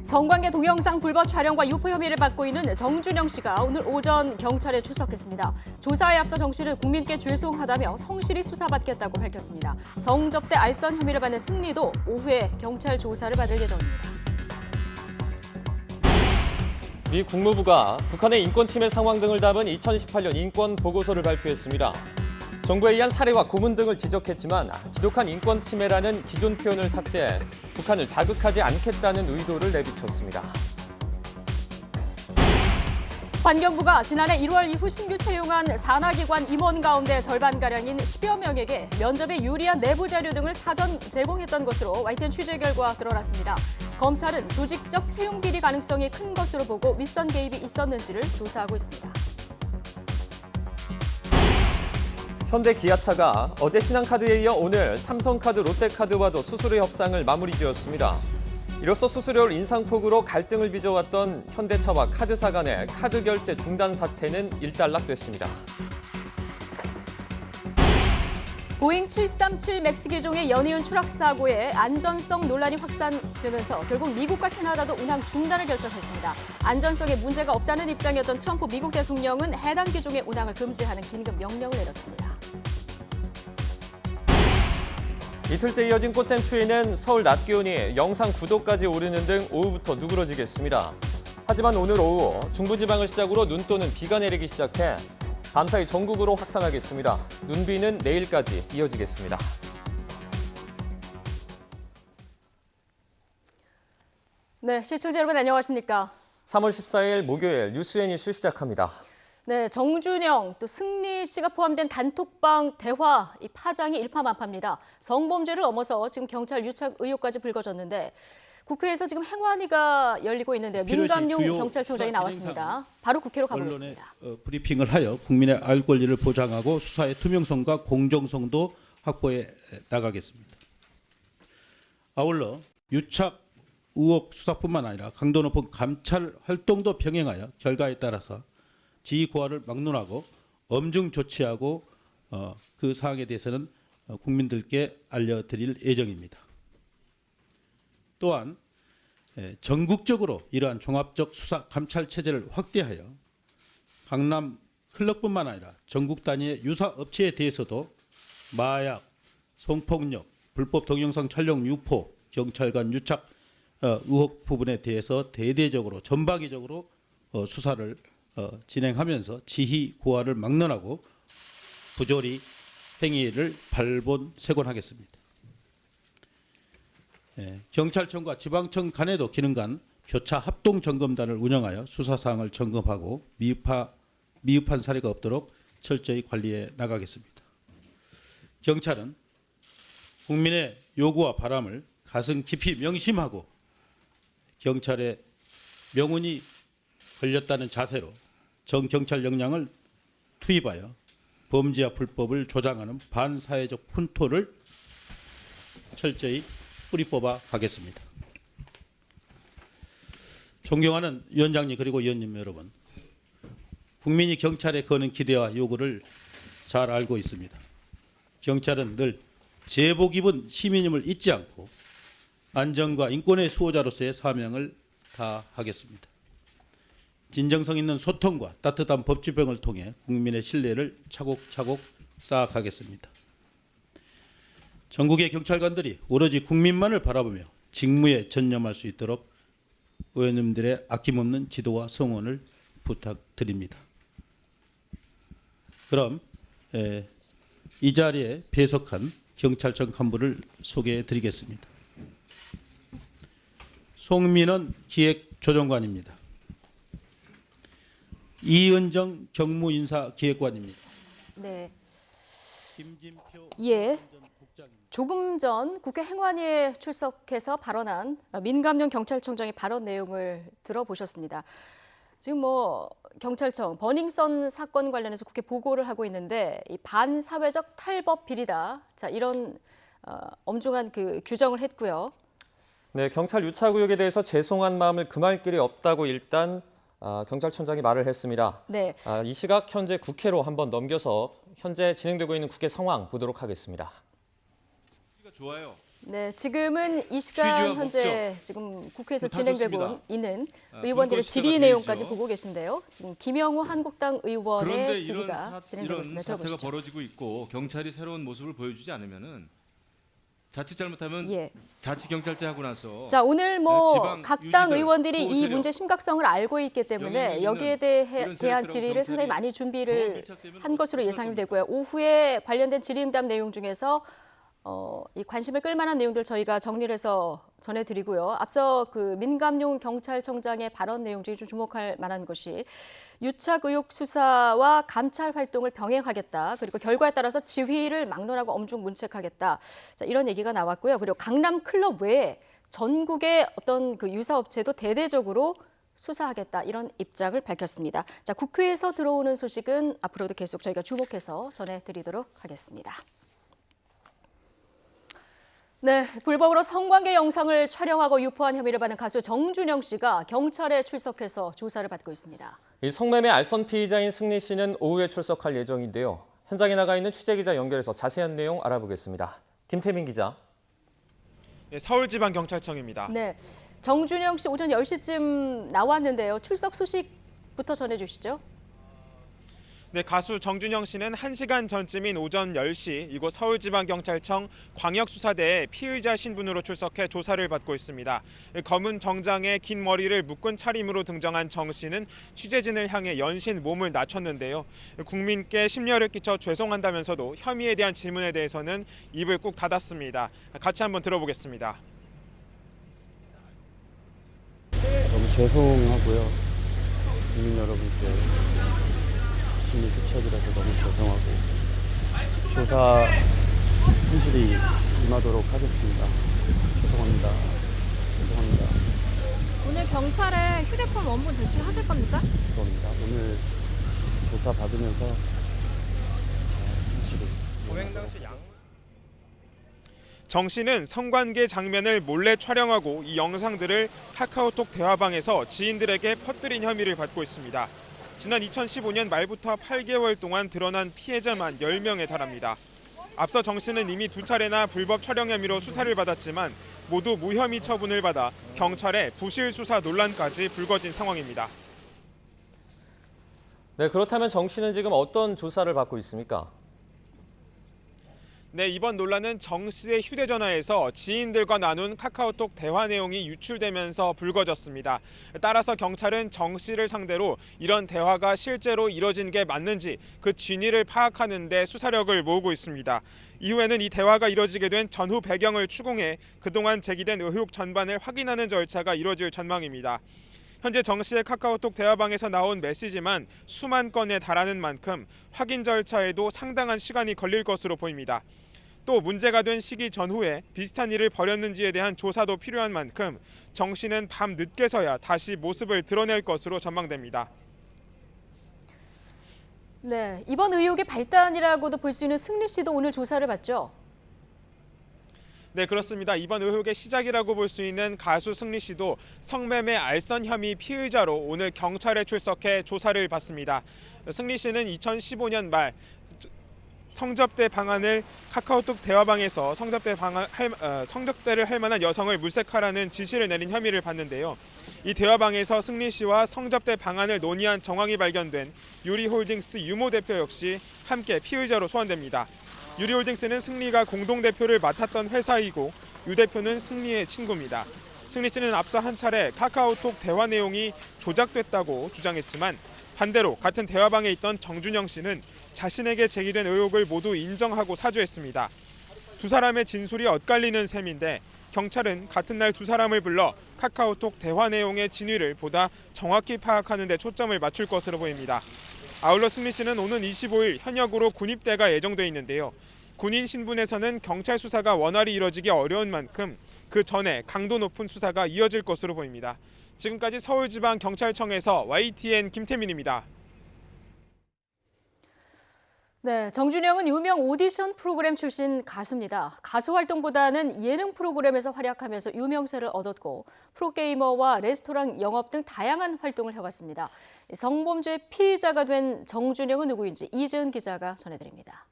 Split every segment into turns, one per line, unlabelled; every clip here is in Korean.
성관계 동영상 불법 촬영과 유포 혐의를 받고 있는 정준영 씨가 오늘 오전 경찰에 출석했습니다. 조사에 앞서 정 씨는 국민께 죄송하다며 성실히 수사받겠다고 밝혔습니다. 성접대 알선 혐의를 받는 승리도 오후에 경찰 조사를 받을 예정입니다.
미 국무부가 북한의 인권 침해 상황 등을 담은 2018년 인권 보고서를 발표했습니다. 정부에 의한 살해와 고문 등을 지적했지만 지독한 인권 침해라는 기존 표현을 삭제해 북한을 자극하지 않겠다는 의도를 내비쳤습니다.
환경부가 지난해 1월 이후 신규 채용한 산하기관 임원 가운데 절반가량인 10여 명에게 면접에 유리한 내부 자료 등을 사전 제공했던 것으로 YTN 취재 결과 드러났습니다. 검찰은 조직적 채용 비리 가능성이 큰 것으로 보고 윗선 개입이 있었는지를 조사하고 있습니다.
현대기아차가 어제 신한카드에 이어 오늘 삼성카드, 롯데카드와도 수수료 협상을 마무리 지었습니다. 이로써 수수료 인상폭으로 갈등을 빚어왔던 현대차와 카드사 간의 카드 결제 중단 사태는 일단락됐습니다.
보잉 737 맥스 기종의 연이은 추락 사고에 안전성 논란이 확산되면서 결국 미국과 캐나다도 운항 중단을 결정했습니다. 안전성에 문제가 없다는 입장이었던 트럼프 미국 대통령은 해당 기종의 운항을 금지하는 긴급 명령을 내렸습니다.
이틀째 이어진 꽃샘 추위는 서울 낮 기온이 영상 9도까지 오르는 등 오후부터 누그러지겠습니다. 하지만 오늘 오후 중부지방을 시작으로 눈 또는 비가 내리기 시작해 밤사이 전국으로 확산하겠습니다. 눈비는 내일까지 이어지겠습니다.
네, 시청자 여러분 안녕하십니까?
3월 14일 목요일 뉴스앤 이슈 시작합니다.
네, 정준영 또 승리 씨가 포함된 단톡방 대화 이 파장이 일파만파입니다. 성범죄를 넘어서 지금 경찰 유착 의혹까지 불거졌는데 국회에서 지금 행안위가 열리고 있는데요. 민감용 경찰청장이 나왔습니다. 바로 국회로 가보겠습니다.
언론에 브리핑을 하여 국민의 알 권리를 보장하고 수사의 투명성과 공정성도 확보해 나가겠습니다. 아울러 유착 의혹 수사뿐만 아니라 강도 높은 감찰 활동도 병행하여 결과에 따라서 지휘 고하를 막론하고 엄중 조치하고 그 사항에 대해서는 국민들께 알려드릴 예정입니다. 또한 전국적으로 이러한 종합적 수사 감찰 체제를 확대하여 강남 클럽뿐만 아니라 전국 단위의 유사 업체에 대해서도 마약, 성폭력, 불법 동영상 촬영 유포, 경찰관 유착 의혹 부분에 대해서 대대적으로 전방위적으로 수사를 진행하면서 지휘 고하를 막론하고 부조리 행위를 발본색원하겠습니다. 경찰청과 지방청 간에도 기능 간 교차 합동 점검단을 운영하여 수사 사항을 점검하고 미흡한 사례가 없도록 철저히 관리해 나가겠습니다. 경찰은 국민의 요구와 바람을 가슴 깊이 명심하고 경찰의 명운이 걸렸다는 자세로 정경찰 역량을 투입하여 범죄와 불법을 조장하는 반사회적 훈토를 철저히 뿌리 뽑아 가겠습니다. 존경하는 위원장님 그리고 의원님 여러분, 국민이 경찰에 거는 기대와 요구를 잘 알고 있습니다. 경찰은 늘 제복 입은 시민임을 잊지 않고 안전과 인권의 수호자로서의 사명을 다하겠습니다. 진정성 있는 소통과 따뜻한 법 집행을 통해 국민의 신뢰를 차곡차곡 쌓아가겠습니다. 전국의 경찰관들이 오로지 국민만을 바라보며 직무에 전념할 수 있도록 의원님들의 아낌없는 지도와 성원을 부탁드립니다. 그럼 이 자리에 배석한 경찰청 간부를 소개해 드리겠습니다. 송민원 기획조정관입니다. 이은정 경무인사기획관입니다.
네.
김진표
예. 조금 전 국회 행안위에 출석해서 발언한 민감용 경찰청장의 발언 내용을 들어보셨습니다. 지금 경찰청 버닝썬 사건 관련해서 국회 보고를 하고 있는데 이 반사회적 탈법 비리다. 자, 이런 엄중한 그 규정을 했고요.
네, 경찰 유착 의혹에 대해서 죄송한 마음을 금할 길이 없다고 일단 경찰청장이 말을 했습니다.
네.
이 시각 현재 국회로 한번 넘겨서 현재 진행되고 있는 국회 상황 보도록 하겠습니다.
좋아요.
네, 지금은 이 시간
취지와
현재 지금 국회에서
다
진행되고
좋습니다.
있는
아,
의원들의
불꽃
질의
시대가
내용까지
되어있죠.
보고 계신데요. 지금 김영우 한국당
그런데
의원의 질의가
이런
진행되고 있습니다.
사태가
들어보시죠.
벌어지고 있고 경찰이 새로운 모습을 보여주지 않으면은 자칫 잘못하면
예.
자치경찰제 하고 나서
자, 오늘 뭐
지방
각 당
유지들,
의원들이 이
보호세력,
문제 심각성을 알고 있기 때문에
영향력
여기에
있는
대한
이런
질의를
세력들하고
상당히 많이
경찰이
준비를
병원 밀착되면
한 것으로
어떻게
예상이
할
되고요. 오후에 관련된 질의응답 내용 중에서 이 관심을 끌만한 내용들 저희가 정리를 해서 전해드리고요. 앞서 그 민감용 경찰청장의 발언 내용 중에 좀 주목할 만한 것이 유착 의혹 수사와 감찰 활동을 병행하겠다. 그리고 결과에 따라서 지휘를 막론하고 엄중 문책하겠다. 자, 이런 얘기가 나왔고요. 그리고 강남 클럽 외에 전국의 어떤 그 유사업체도 대대적으로 수사하겠다. 이런 입장을 밝혔습니다. 자, 국회에서 들어오는 소식은 앞으로도 계속 저희가 주목해서 전해드리도록 하겠습니다. 네, 불법으로 성관계 영상을 촬영하고 유포한 혐의를 받는 가수 정준영 씨가 경찰에 출석해서 조사를 받고 있습니다.
이 성매매 알선 피의자인 승리 씨는 오후에 출석할 예정인데요. 현장에 나가 있는 취재기자 연결해서 자세한 내용 알아보겠습니다. 김태민 기자.
네, 서울지방경찰청입니다.
네, 정준영 씨 오전 10시쯤 나왔는데요. 출석 소식부터 전해주시죠.
네, 가수 정준영 씨는 1시간 전쯤인 오전 10시 이곳 서울지방경찰청 광역수사대에 피의자 신분으로 출석해 조사를 받고 있습니다. 검은 정장에 긴 머리를 묶은 차림으로 등장한 정 씨는 취재진을 향해 연신 몸을 낮췄는데요. 국민께 심려를 끼쳐 죄송한다면서도 혐의에 대한 질문에 대해서는 입을 꾹 닫았습니다. 같이 한번 들어보겠습니다.
너무 죄송하고요. 국민 여러분께 심리 끼쳐드려서 너무 죄송하고 조사 성실히 임하도록 하겠습니다. 죄송합니다. 죄송합니다.
오늘 경찰에 휴대폰 원본 제출하실 겁니까?
죄송합니다. 오늘 조사 받으면서 잘 성실히 임하도록
정 씨는 성관계 장면을 몰래 촬영하고 이 영상들을 카카오톡 대화방에서 지인들에게 퍼뜨린 혐의를 받고 있습니다. 지난 2015년 말부터 8개월 동안 드러난 피해자만 10명에 달합니다. 앞서 정 씨는 이미 2차례나 불법 촬영 혐의로 수사를 받았지만 모두 무혐의 처분을 받아 경찰의 부실 수사 논란까지 불거진 상황입니다.
네, 그렇다면 정 씨는 지금 어떤 조사를 받고 있습니까?
네, 이번 논란은 정 씨의 휴대전화에서 지인들과 나눈 카카오톡 대화 내용이 유출되면서 불거졌습니다. 따라서 경찰은 정 씨를 상대로 이런 대화가 실제로 이뤄진 게 맞는지 그 진위를 파악하는 데 수사력을 모으고 있습니다. 이후에는 이 대화가 이뤄지게 된 전후 배경을 추궁해 그동안 제기된 의혹 전반을 확인하는 절차가 이뤄질 전망입니다. 현재 정 씨의 카카오톡 대화방에서 나온 메시지만 수만 건에 달하는 만큼 확인 절차에도 상당한 시간이 걸릴 것으로 보입니다. 또 문제가 된 시기 전후에 비슷한 일을 벌였는지에 대한 조사도 필요한 만큼 정 씨는 밤 늦게서야 다시 모습을 드러낼 것으로 전망됩니다.
네, 이번 의혹의 발단이라고도 볼 수 있는 승리 씨도 오늘 조사를 받죠?
네, 그렇습니다. 이번 의혹의 시작이라고 볼 수 있는 가수 승리 씨도 성매매 알선 혐의 피의자로 오늘 경찰에 출석해 조사를 받습니다. 승리 씨는 2015년 말 성접대 방안을 카카오톡 대화방에서 성접대를 할 만한 여성을 물색하라는 지시를 내린 혐의를 받는데요. 이 대화방에서 승리 씨와 성접대 방안을 논의한 정황이 발견된 유리홀딩스 유모 대표 역시 함께 피의자로 소환됩니다. 유리홀딩스는 승리가 공동대표를 맡았던 회사이고 유 대표는 승리의 친구입니다. 승리 씨는 앞서 한 차례 카카오톡 대화 내용이 조작됐다고 주장했지만 반대로 같은 대화방에 있던 정준영 씨는 자신에게 제기된 의혹을 모두 인정하고 사죄했습니다. 두 사람의 진술이 엇갈리는 셈인데 경찰은 같은 날 두 사람을 불러 카카오톡 대화 내용의 진위를 보다 정확히 파악하는 데 초점을 맞출 것으로 보입니다. 아울러 승리 씨는 오는 25일 현역으로 군입대가 예정돼 있는데요. 군인 신분에서는 경찰 수사가 원활히 이뤄지기 어려운 만큼 그 전에 강도 높은 수사가 이어질 것으로 보입니다. 지금까지 서울지방경찰청에서 YTN 김태민입니다.
네, 정준영은 유명 오디션 프로그램 출신 가수입니다. 가수 활동보다는 예능 프로그램에서 활약하면서 유명세를 얻었고 프로게이머와 레스토랑 영업 등 다양한 활동을 해왔습니다. 성범죄 피의자가 된 정준영은 누구인지 이재은 기자가 전해드립니다.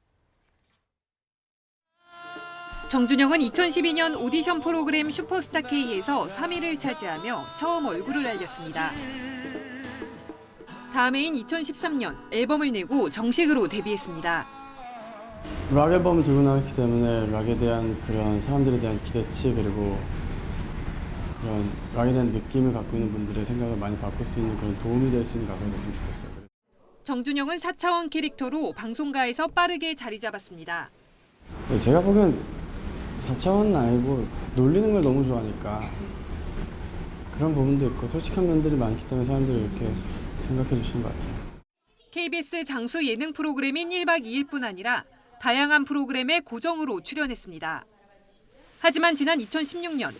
정준영은 2012년 오디션 프로그램 슈퍼스타 K에서 3위를 차지하며 처음 얼굴을 알렸습니다. 다음 해인 2013년 앨범을 내고 정식으로 데뷔했습니다.
락 앨범을 들고 나왔기 때문에 락에 대한 그런 사람들에 대한 기대치 그리고 그런 락에 대한 느낌을 갖고 있는 분들의 생각을 많이 바꿀 수 있는 그런 도움이 될 수 있는 가수가 됐으면 좋겠어요.
정준영은 4차원 캐릭터로 방송가에서 빠르게 자리 잡았습니다.
제가 보기엔 4차원은 아니고 놀리는 걸 너무 좋아하니까 그런 부분도 있고 솔직한 면들이 많기 때문에 사람들이 이렇게 생각해 주시는 것 같아요.
KBS 장수 예능 프로그램인 1박 2일뿐 아니라 다양한 프로그램에 고정으로 출연했습니다. 하지만 지난 2016년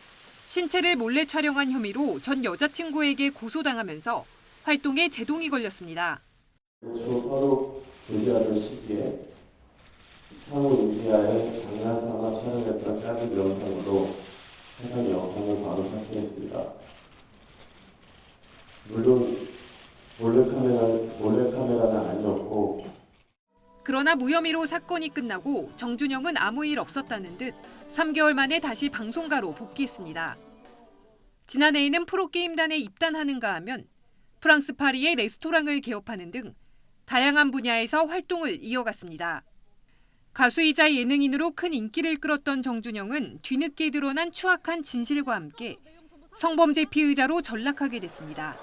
신체를 몰래 촬영한 혐의로 전 여자친구에게 고소당하면서 활동에 제동이 걸렸습니다.
서로 교제하던 시기에 상호 인지하에 장난삼아 촬영했던 짧은 영상으로 해당 영상을 바로 삭제했습니다. 물론 몰래카메라는 아니었고
그러나 무혐의로 사건이 끝나고 정준영은 아무 일 없었다는 듯 3개월 만에 다시 방송가로 복귀했습니다. 지난해에는 프로게임단에 입단하는가 하면 프랑스 파리의 레스토랑을 개업하는 등 다양한 분야에서 활동을 이어갔습니다. 가수이자 예능인으로 큰 인기를 끌었던 정준영은 뒤늦게 드러난 추악한 진실과 함께 성범죄 피의자로 전락하게 됐습니다.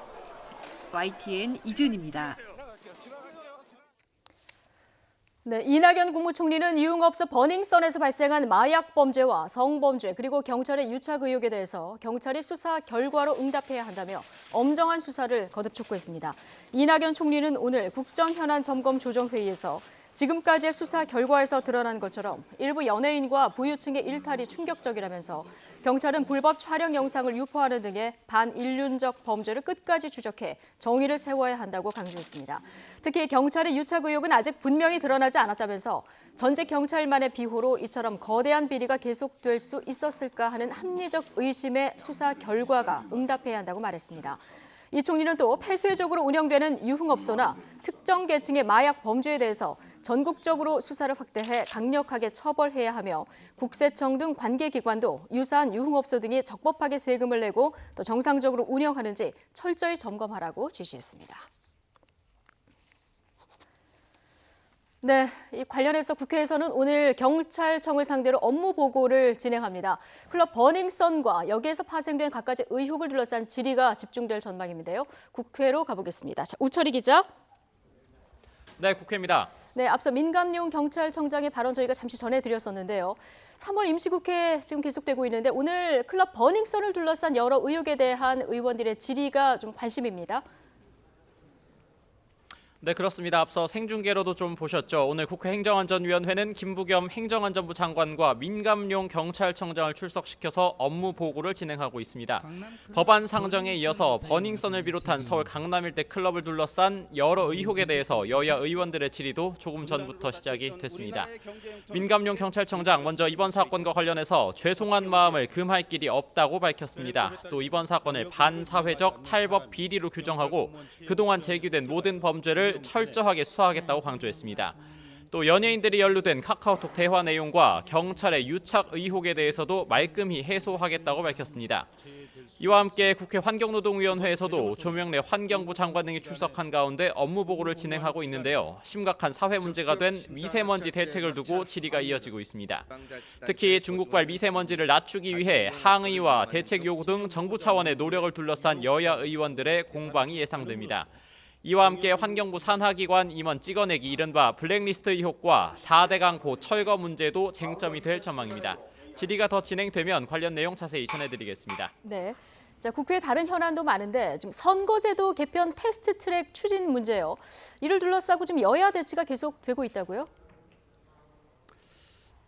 YTN 이준입니다.
네, 이낙연 국무총리는 유흥업소 버닝썬에서 발생한 마약 범죄와 성범죄 그리고 경찰의 유착 의혹에 대해서 경찰이 수사 결과로 응답해야 한다며 엄정한 수사를 거듭 촉구했습니다. 이낙연 총리는 오늘 국정현안 점검 조정회의에서 지금까지의 수사 결과에서 드러난 것처럼 일부 연예인과 부유층의 일탈이 충격적이라면서 경찰은 불법 촬영 영상을 유포하는 등의 반인륜적 범죄를 끝까지 추적해 정의를 세워야 한다고 강조했습니다. 특히 경찰의 유착 의혹은 아직 분명히 드러나지 않았다면서 전직 경찰만의 비호로 이처럼 거대한 비리가 계속될 수 있었을까 하는 합리적 의심의 수사 결과가 응답해야 한다고 말했습니다. 이 총리는 또 폐쇄적으로 운영되는 유흥업소나 특정 계층의 마약 범죄에 대해서 전국적으로 수사를 확대해 강력하게 처벌해야 하며 국세청 등 관계기관도 유사한 유흥업소 등이 적법하게 세금을 내고 또 정상적으로 운영하는지 철저히 점검하라고 지시했습니다. 네, 이 관련해서 국회에서는 오늘 경찰청을 상대로 업무 보고를 진행합니다. 클럽 버닝썬과 여기에서 파생된 갖가지 의혹을 둘러싼 질의가 집중될 전망인데요. 국회로 가보겠습니다. 자, 우철희 기자.
네, 국회입니다.
네, 앞서 민감용 경찰청장의 발언 저희가 잠시 전해드렸었는데요. 3월 임시국회 지금 계속되고 있는데 오늘 클럽 버닝썬을 둘러싼 여러 의혹에 대한 의원들의 질의가 좀 관심입니다.
네, 그렇습니다. 앞서 생중계로도 좀 보셨죠. 오늘 국회 행정안전위원회는 김부겸 행정안전부 장관과 민감용 경찰청장을 출석시켜서 업무 보고를 진행하고 있습니다. 법안 상정에 이어서 버닝썬을 비롯한 서울 강남 일대 클럽을 둘러싼 여러 의혹에 대해서 여야 의원들의 질의도 조금 전부터 시작이 됐습니다. 민감용 경찰청장 먼저 이번 사건과 관련해서 죄송한 마음을 금할 길이 없다고 밝혔습니다. 또 이번 사건을 반사회적 탈법 비리로 규정하고 그동안 제기된 모든 범죄를 철저하게 수사하겠다고 강조했습니다. 또 연예인들이 연루된 카카오톡 대화 내용과 경찰의 유착 의혹에 대해서도 말끔히 해소하겠다고 밝혔습니다. 이와 함께 국회 환경노동위원회에서도 조명래 환경부 장관 등이 출석한 가운데 업무 보고를 진행하고 있는데요. 심각한 사회 문제가 된 미세먼지 대책을 두고 질의가 이어지고 있습니다. 특히 중국발 미세먼지를 낮추기 위해 항의와 대책 요구 등 정부 차원의 노력을 둘러싼 여야 의원들의 공방이 예상됩니다. 이와 함께 환경부 산하기관 임원 찍어내기 이른바 블랙리스트 의혹과 4대 강포 철거 문제도 쟁점이 될 전망입니다. 질의가 더 진행되면 관련 내용 자세히 전해드리겠습니다.
네, 자, 국회 다른 현안도 많은데 지금 선거제도 개편 패스트트랙 추진 문제요. 이를 둘러싸고 지금 여야 대치가 계속되고 있다고요?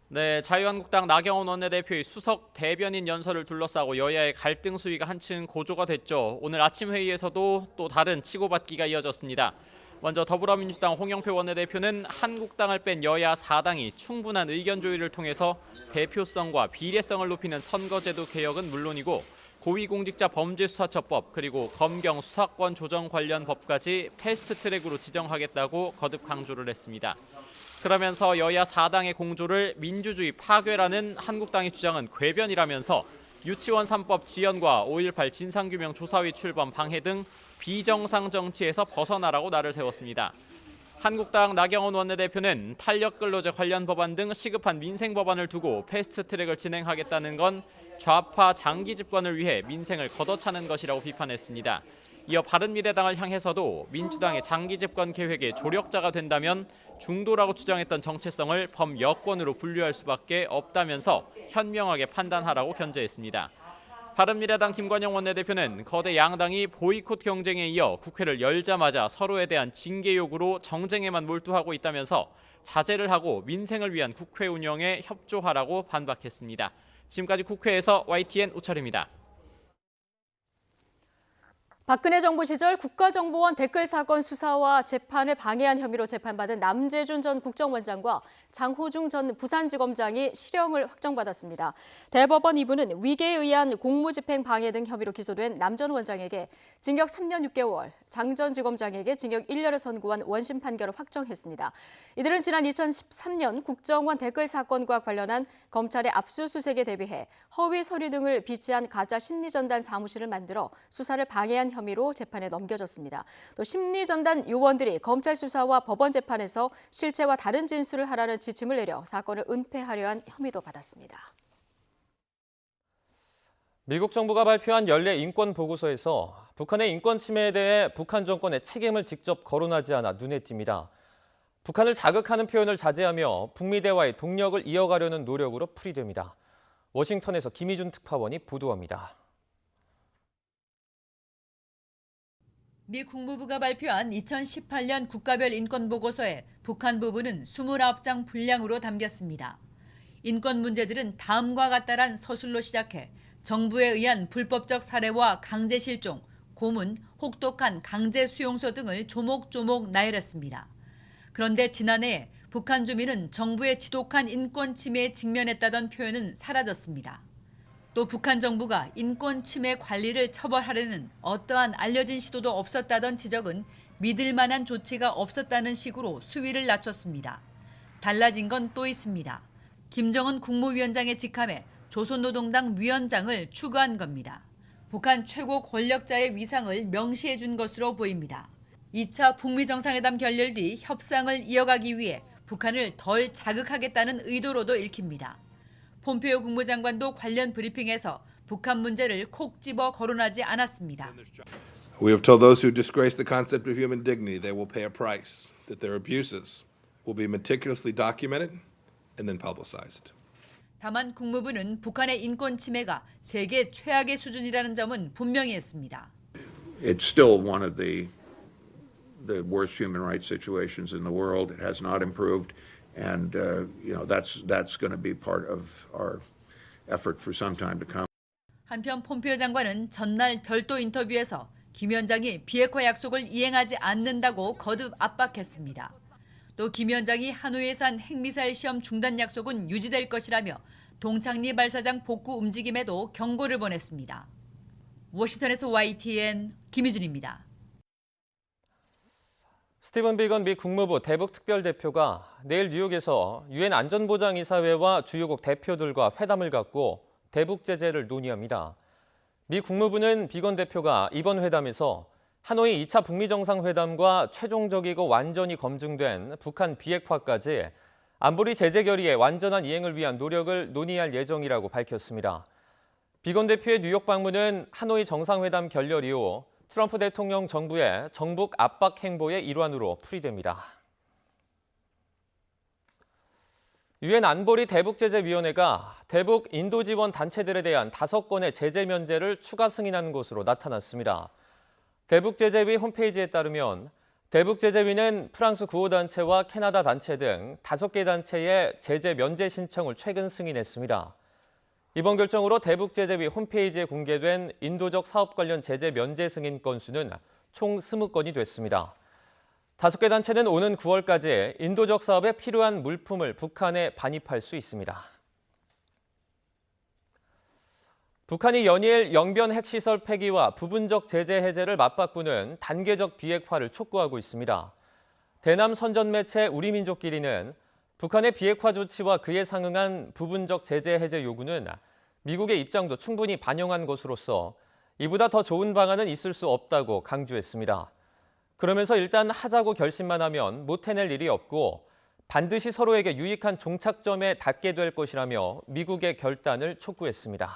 네, 자유한국당 나경원 원내대표의 수석 대변인 연설을 둘러싸고 여야의 갈등 수위가 한층 고조가 됐죠. 오늘 아침 회의에서도 또 다른 치고받기가 이어졌습니다. 먼저 더불어민주당 홍영표 원내대표는 한국당을 뺀 여야 4당이 충분한 의견 조율을 통해서 대표성과 비례성을 높이는 선거제도 개혁은 물론이고
고위공직자범죄수사처법 그리고 검경 수사권 조정 관련 법까지 패스트트랙으로 지정하겠다고 거듭 강조를 했습니다. 그러면서 여야 4당의 공조를 민주주의 파괴라는 한국당의 주장은 궤변이라면서 유치원 3법 지연과 5.18 진상규명 조사위 출범 방해 등 비정상 정치에서 벗어나라고 날을 세웠습니다. 한국당 나경원 원내대표는 탄력근로제 관련 법안 등 시급한 민생 법안을 두고 패스트트랙을 진행하겠다는 건 좌파 장기 집권을 위해 민생을 걷어차는 것이라고 비판했습니다. 이어 바른미래당을 향해서도 민주당의 장기 집권 계획의 조력자가 된다면 중도라고 주장했던 정체성을 범여권으로 분류할 수밖에 없다면서 현명하게 판단하라고 견제했습니다. 바른미래당 김관영 원내대표는 거대 양당이 보이콧 경쟁에 이어 국회를 열자마자 서로에 대한 징계 요구로 정쟁에만 몰두하고 있다면서 자제를 하고 민생을 위한 국회 운영에 협조하라고 반박했습니다. 지금까지 국회에서 YTN 우철입니다.
박근혜 정부 시절 국가정보원 댓글 사건 수사와 재판을 방해한 혐의로 재판받은 남재준 전 국정원장과 장호중 전 부산지검장이 실형을 확정받았습니다. 대법원 2부는 위계에 의한 공무집행 방해 등 혐의로 기소된 남 전 원장에게 징역 3년 6개월, 장 전 지검장에게 징역 1년을 선고한 원심 판결을 확정했습니다. 이들은 지난 2013년 국정원 댓글 사건과 관련한 검찰의 압수수색에 대비해 허위 서류 등을 비치한 가짜 심리전단 사무실을 만들어 수사를 방해한 혐의로 재판에 넘겨졌습니다. 또 심리전단 요원들이 검찰 수사와 법원 재판에서 실체와 다른 진술을 하라는 지침을 내려 사건을 은폐하려 한 혐의도 받았습니다.
미국 정부가 발표한 연례 인권 보고서에서 북한의 인권 침해에 대해 북한 정권의 책임을 직접 거론하지 않아 눈에 띕니다. 북한을 자극하는 표현을 자제하며 북미 대화의 동력을 이어가려는 노력으로 풀이됩니다. 워싱턴에서 김희준 특파원이 보도합니다.
미 국무부가 발표한 2018년 국가별 인권 보고서에 북한 부분은 29장 분량으로 담겼습니다. 인권 문제들은 다음과 같다란 서술로 시작해 정부에 의한 불법적 살해와 강제 실종, 고문, 혹독한 강제 수용소 등을 조목조목 나열했습니다. 그런데 지난해 북한 주민은 정부의 지독한 인권 침해에 직면했다던 표현은 사라졌습니다. 또 북한 정부가 인권 침해 관리를 처벌하려는 어떠한 알려진 시도도 없었다던 지적은 믿을 만한 조치가 없었다는 식으로 수위를 낮췄습니다. 달라진 건 또 있습니다. 김정은 국무위원장의 직함에 조선노동당 위원장을 추가한 겁니다. 북한 최고 권력자의 위상을 명시해 준 것으로 보입니다. 2차 북미 정상회담 결렬 뒤 협상을 이어가기 위해 북한을 덜 자극하겠다는 의도로도 읽힙니다. 폼페이오 국무장관도 관련 브리핑에서 북한 문제를 콕 집어 거론하지 않았습니다.
We have told those who disgrace the concept of human dignity they will pay a price, that their abuses will be meticulously documented and then publicized.
다만 국무부는 북한의 인권 침해가 세계 최악의 수준이라는 점은 분명히 했습니다.
It's still one of the worst human rights situations in the world. It has not improved. And that's going to be part of our effort for some time to come.
한편 폼페이오 장관은 전날 별도 인터뷰에서 김 위원장이 비핵화 약속을 이행하지 않는다고 거듭 압박했습니다. 또 김 위원장이 하노이에서 한 핵미사일 시험 중단 약속은 유지될 것이라며 동창리 발사장 복구 움직임에도 경고를 보냈습니다. 워싱턴에서 YTN 김희준입니다.
스티븐 비건 미 국무부 대북 특별대표가 내일 뉴욕에서 유엔 안전보장이사회와 주요국 대표들과 회담을 갖고 대북 제재를 논의합니다. 미 국무부는 비건 대표가 이번 회담에서 하노이 2차 북미 정상회담과 최종적이고 완전히 검증된 북한 비핵화까지 안보리 제재 결의의 완전한 이행을 위한 노력을 논의할 예정이라고 밝혔습니다. 비건 대표의 뉴욕 방문은 하노이 정상회담 결렬 이후 트럼프 대통령 정부의 정북 압박 행보의 일환으로 풀이됩니다. 유엔 안보리 대북제재위원회가 대북 인도 지원 단체들에 대한 5건의 제재 면제를 추가 승인한 것으로 나타났습니다. 대북제재위 홈페이지에 따르면 대북제재위는 프랑스 구호단체와 캐나다 단체 등 5개 단체의 제재 면제 신청을 최근 승인했습니다. 이번 결정으로 대북제재위 홈페이지에 공개된 인도적 사업 관련 제재 면제 승인 건수는 총 20건이 됐습니다. 5개 단체는 오는 9월까지 인도적 사업에 필요한 물품을 북한에 반입할 수 있습니다. 북한이 연일 영변 핵시설 폐기와 부분적 제재 해제를 맞바꾸는 단계적 비핵화를 촉구하고 있습니다. 대남 선전 매체 우리민족끼리는 북한의 비핵화 조치와 그에 상응한 부분적 제재 해제 요구는 미국의 입장도 충분히 반영한 것으로서 이보다 더 좋은 방안은 있을 수 없다고 강조했습니다. 그러면서 일단 하자고 결심만 하면 못 해낼 일이 없고 반드시 서로에게 유익한 종착점에 닿게 될 것이라며 미국의 결단을 촉구했습니다.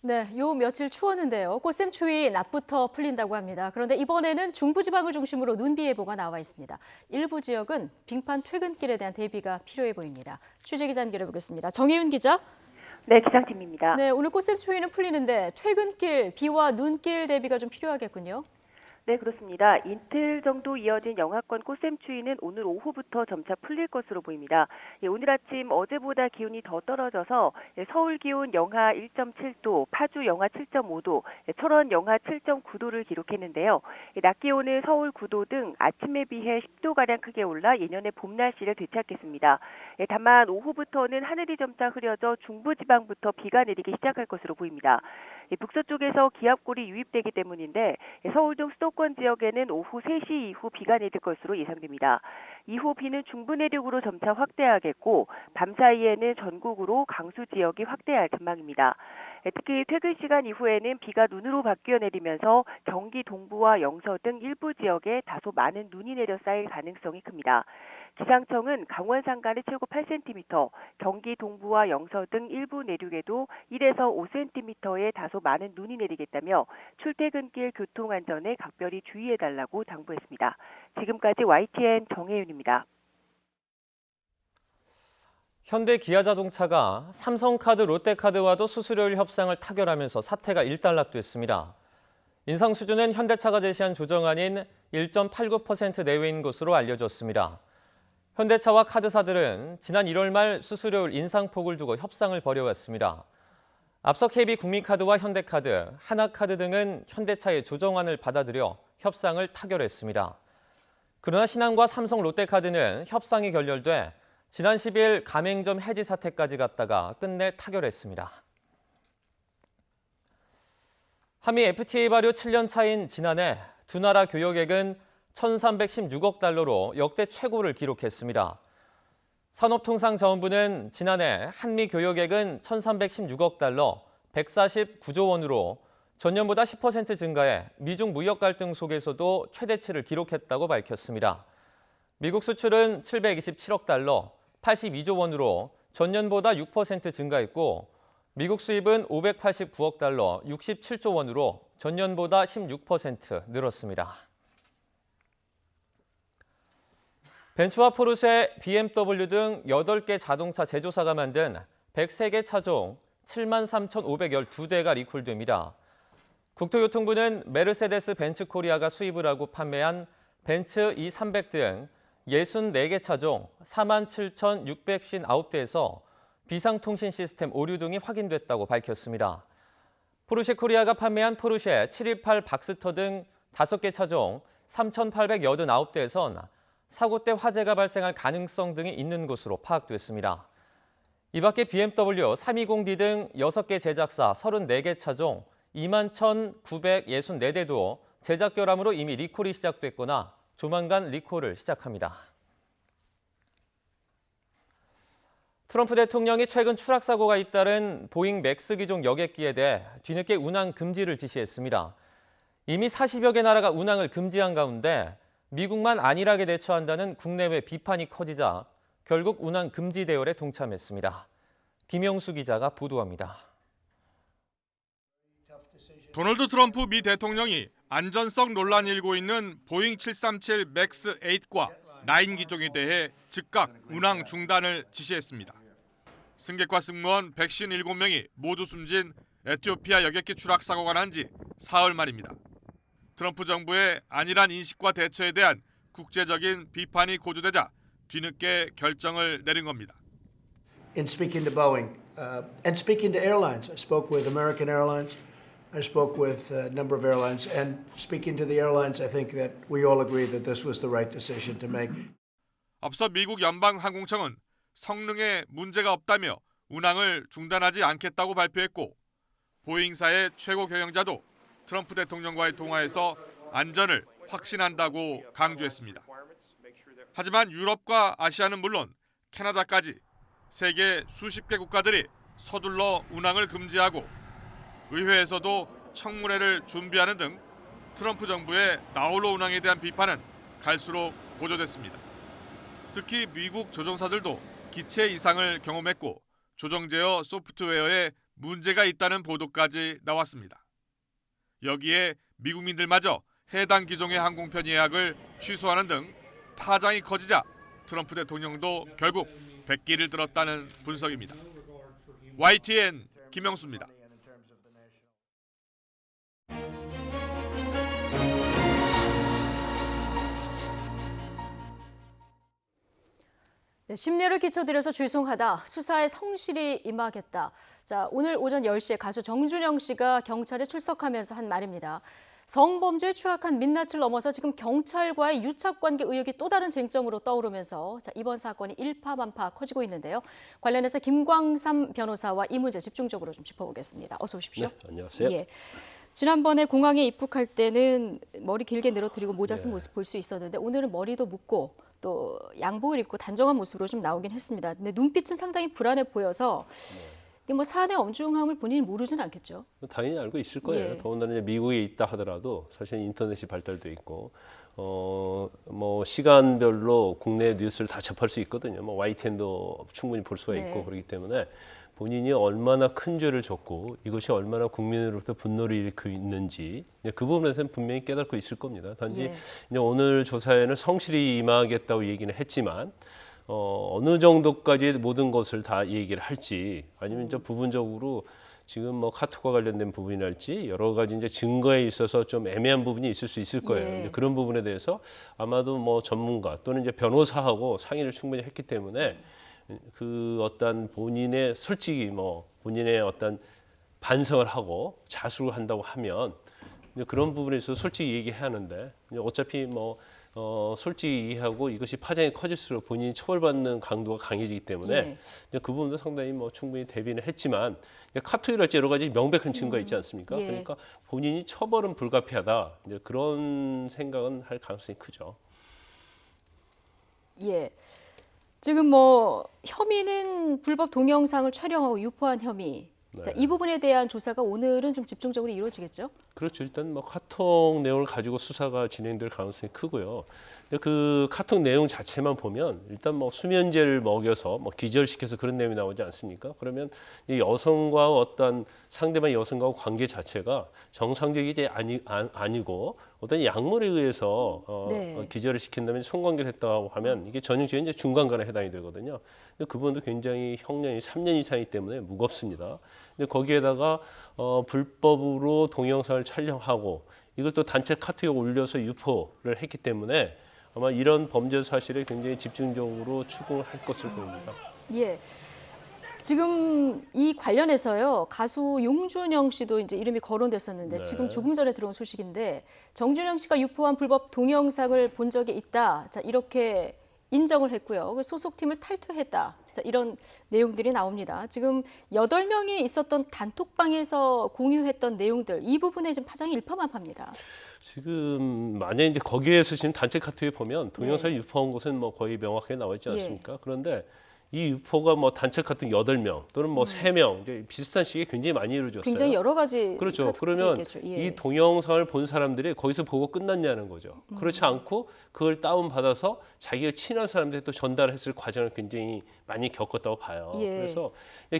네, 요 며칠 추웠는데요. 꽃샘추위 낮부터 풀린다고 합니다. 그런데 이번에는 중부지방을 중심으로 눈비 예보가 나와 있습니다. 일부 지역은 빙판 퇴근길에 대한 대비가 필요해 보입니다. 취재기자 연결해보겠습니다. 정혜윤 기자.
네, 기상팀입니다.
네, 오늘 꽃샘추위는 풀리는데 퇴근길, 비와 눈길 대비가 좀 필요하겠군요.
네, 그렇습니다. 이틀 정도 이어진 영하권 꽃샘추위는 오늘 오후부터 점차 풀릴 것으로 보입니다. 오늘 아침 어제보다 기온이 더 떨어져서 서울 기온 영하 1.7도, 파주 영하 7.5도, 철원 영하 7.9도를 기록했는데요. 낮 기온은 서울 9도 등 아침에 비해 10도가량 크게 올라 예년의 봄 날씨를 되찾겠습니다. 다만 오후부터는 하늘이 점차 흐려져 중부지방부터 비가 내리기 시작할 것으로 보입니다. 북서쪽에서 기압골이 유입되기 때문인데 서울 등 수도권 지역에는 오후 3시 이후 비가 내릴 것으로 예상됩니다. 이후 비는 중부 내륙으로 점차 확대하겠고 밤 사이에는 전국으로 강수 지역이 확대할 전망입니다. 특히 퇴근 시간 이후에는 비가 눈으로 바뀌어 내리면서 경기 동부와 영서 등 일부 지역에 다소 많은 눈이 내려 쌓일 가능성이 큽니다. 기상청은 강원 산간에 최고 8cm, 경기 동부와 영서 등 일부 내륙에도 1에서 5cm의 다소 많은 눈이 내리겠다며 출퇴근길 교통안전에 각별히 주의해달라고 당부했습니다. 지금까지 YTN 정혜윤입니다.
현대 기아자동차가 삼성카드, 롯데카드와도 수수료율 협상을 타결하면서 사태가 일단락됐습니다. 인상 수준은 현대차가 제시한 조정안인 1.89% 내외인 것으로 알려졌습니다. 현대차와 카드사들은 지난 1월 말 수수료율 인상폭을 두고 협상을 벌여왔습니다. 앞서 KB국민카드와 현대카드, 하나카드 등은 현대차의 조정안을 받아들여 협상을 타결했습니다. 그러나 신한과 삼성, 롯데카드는 협상이 결렬돼 지난 10일 가맹점 해지 사태까지 갔다가 끝내 타결했습니다. 한미 FTA 발효 7년 차인 지난해 두 나라 교역액은 1,316억 달러로 역대 최고를 기록했습니다. 산업통상자원부는 지난해 한미 교역액은 1,316억 달러, 149조 원으로 전년보다 10% 증가해 미중 무역 갈등 속에서도 최대치를 기록했다고 밝혔습니다. 미국 수출은 727억 달러, 82조 원으로 전년보다 6% 증가했고 미국 수입은 589억 달러, 67조 원으로 전년보다 16% 늘었습니다. 벤츠와 포르쉐, BMW 등 8개 자동차 제조사가 만든 103개 차종 73,512대가 리콜됩니다. 국토교통부는 메르세데스 벤츠 코리아가 수입을 하고 판매한 벤츠 E300 등 64개 차종 47,659대에서 비상통신 시스템 오류 등이 확인됐다고 밝혔습니다. 포르쉐 코리아가 판매한 포르쉐 728 박스터 등 5개 차종 3,889대에선 사고 때 화재가 발생할 가능성 등이 있는 것으로 파악됐습니다. 이 밖에 BMW 320D 등 6개 제작사 34개 차종 21,964대도 제작 결함으로 이미 리콜이 시작됐거나 조만간 리콜을 시작합니다. 트럼프 대통령이 최근 추락 사고가 잇따른 보잉 맥스 기종 여객기에 대해 뒤늦게 운항 금지를 지시했습니다. 이미 40여 개 나라가 운항을 금지한 가운데 미국만 안일하게 대처한다는 국내외 비판이 커지자 결국 운항 금지 대열에 동참했습니다. 김영수 기자가 보도합니다.
도널드 트럼프 미 대통령이 안전성 논란이 일고 있는 보잉 737 맥스 8과 9 기종에 대해 즉각 운항 중단을 지시했습니다. 승객과 승무원 157명이 모두 숨진 에티오피아 여객기 추락 사고가 난 지 사흘 만입니다. 트럼프 정부의 안일한 인식과 대처에 대한 국제적인 비판이 고조되자 뒤늦게 결정을 내린 겁니다.
In speaking to Boeing and speaking to airlines, I spoke with American Airlines, I spoke with a number of airlines, and speaking to the airlines, I think that we all agree that this was the right decision to make.
앞서 미국 연방항공청은 성능에 문제가 없다며 운항을 중단하지 않겠다고 발표했고 보잉사의 최고 경영자도 트럼프 대통령과의 통화에서 안전을 확신한다고 강조했습니다. 하지만 유럽과 아시아는 물론 캐나다까지 세계 수십 개 국가들이 서둘러 운항을 금지하고 의회에서도 청문회를 준비하는 등 트럼프 정부의 나홀로 운항에 대한 비판은 갈수록 고조됐습니다. 특히 미국 조종사들도 기체 이상을 경험했고 조정 제어 소프트웨어에 문제가 있다는 보도까지 나왔습니다. 여기에 미국민들마저 해당 기종의 항공편 예약을 취소하는 등 파장이 커지자 트럼프 대통령도 결국 백기를 들었다는 분석입니다. YTN 김영수입니다.
네, 심려를 끼쳐드려서 죄송하다. 수사에 성실히 임하겠다. 자, 오늘 오전 10시에 가수 정준영 씨가 경찰에 출석하면서 한 말입니다. 성범죄에 추악한 민낯을 넘어서 지금 경찰과의 유착관계 의혹이 또 다른 쟁점으로 떠오르면서 자, 이번 사건이 일파만파 커지고 있는데요. 관련해서 김광삼 변호사와 이 문제 집중적으로 좀 짚어보겠습니다. 어서 오십시오.
네, 안녕하세요.
예. 지난번에 공항에 입국할 때는 머리 길게 늘어뜨리고 모자 쓴 모습 볼 수 있었는데 오늘은 머리도 묶고 또 양복을 입고 단정한 모습으로 좀 나오긴 했습니다. 근데 눈빛은 상당히 불안해 보여서 이게 뭐 사안의 엄중함을 본인이 모르진 않겠죠?
당연히 알고 있을 거예요.
예.
더군다나 이제 미국에 있다 하더라도 사실 인터넷이 발달돼 있고 뭐 시간별로 국내 뉴스를 다 접할 수 있거든요. 뭐 YTN도 충분히 볼 수가 있고
네.
그렇기 때문에 본인이 얼마나 큰 죄를 졌고 이것이 얼마나 국민으로부터 분노를 일으키고 있는지 그 부분에서는 분명히 깨닫고 있을 겁니다. 단지
예.
이제 오늘 조사에는 성실히 임하겠다고 얘기는 했지만 어느 정도까지 모든 것을 다 얘기를 할지 아니면 이제 부분적으로 지금 뭐 카톡과 관련된 부분이랄지 여러 가지 이제 증거에 있어서 좀 애매한 부분이 있을 수 있을 거예요.
예.
이제 그런 부분에 대해서 아마도 뭐 전문가 또는 이제 변호사하고 상의를 충분히 했기 때문에 그 어떤 본인의 솔직히 뭐 본인의 어떤 반성을 하고 자수를 한다고 하면 이제 그런 부분에 있어서 솔직히 얘기해야 하는데 이제 어차피 뭐 솔직히 얘기하고 이것이 파장이 커질수록 본인이 처벌받는 강도가 강해지기 때문에
예.
이제 그 부분도 상당히 뭐 충분히 대비는 했지만 카톡이랄지 여러 가지 명백한 증거가 있지 않습니까?
예.
그러니까 본인이 처벌은 불가피하다 이제 그런 생각은 할 가능성이 크죠.
예. 지금 뭐 혐의는 불법 동영상을 촬영하고 유포한 혐의. 자, 이 부분에 대한 조사가 오늘은 좀 집중적으로 이루어지겠죠?
그렇죠. 일단 뭐 카톡 내용을 가지고 수사가 진행될 가능성이 크고요. 근데 그 카톡 내용 자체만 보면 일단 뭐 수면제를 먹여서 뭐 기절시켜서 그런 내용이 나오지 않습니까? 그러면 이 여성과 어떤 상대방 여성과의 관계 자체가 정상적이지 아니고 어떤 약물에 의해서
네.
기절을 시킨다면 성관계를 했다고 하면 이게 전형적인 이제 중간간에 해당이 되거든요. 근데 그분도 굉장히 형량이 3년 이상이기 때문에 무겁습니다. 근데 거기에다가 불법으로 동영상을 촬영하고 이걸 또 단체 카톡에 올려서 유포를 했기 때문에 아마 이런 범죄 사실에 굉장히 집중적으로 추궁을 할 것을 보입니다.
예. 지금 이 관련해서요. 가수 용준영 씨도 이제 이름이 거론됐었는데
네.
지금 조금 전에 들어온 소식인데 정준영 씨가 유포한 불법 동영상을 본 적이 있다. 자, 이렇게 인정을 했고요. 그 소속팀을 탈퇴했다. 자, 이런 내용들이 나옵니다. 지금 8명이 있었던 단톡방에서 공유했던 내용들 이 부분에 지금 파장이 일파만파입니다.
지금 만약에 이제 거기에서 지금 단체 카톡에 보면 동영상을
네.
유포한 것은 뭐 거의 명확하게 나와 있지
예.
않습니까? 그런데 이 유포가 뭐 단체 카톡 8명 또는 뭐 3명 이제 비슷한 시기에 굉장히 많이 이루어졌어요.
굉장히 여러 가지
그렇죠.
카톡이
그러면
있겠죠. 예.
이 동영상을 본 사람들이 거기서 보고 끝났냐는 거죠. 그렇지 않고 그걸 다운받아서 자기가 친한 사람들한테 또 전달했을 과정을 굉장히 많이 겪었다고 봐요.
예.
그래서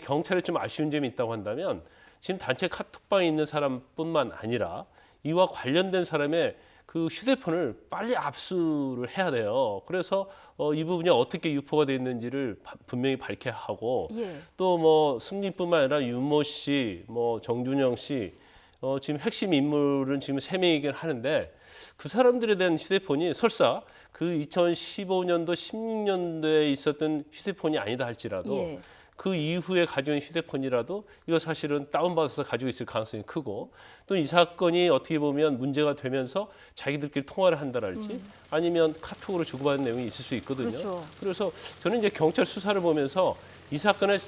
경찰에 좀 아쉬운 점이 있다고 한다면 지금 단체 카톡방에 있는 사람뿐만 아니라 이와 관련된 사람의 그 휴대폰을 빨리 압수를 해야 돼요. 그래서 이 부분이 어떻게 유포가 되어 있는지를 분명히 밝혀야 하고
예.
또 뭐 승리뿐만 아니라 윤모 씨, 뭐 정준영 씨 지금 핵심 인물은 지금 3명이긴 하는데 그 사람들에 대한 휴대폰이 설사 그 2015년도, 16년도에 있었던 휴대폰이 아니다 할지라도
예.
그 이후에 가져온 휴대폰이라도 이거 사실은 다운받아서 가지고 있을 가능성이 크고 또 이 사건이 어떻게 보면 문제가 되면서 자기들끼리 통화를 한다랄지 아니면 카톡으로 주고받은 내용이 있을 수 있거든요.
그렇죠.
그래서 저는 이제 경찰 수사를 보면서 이 사건의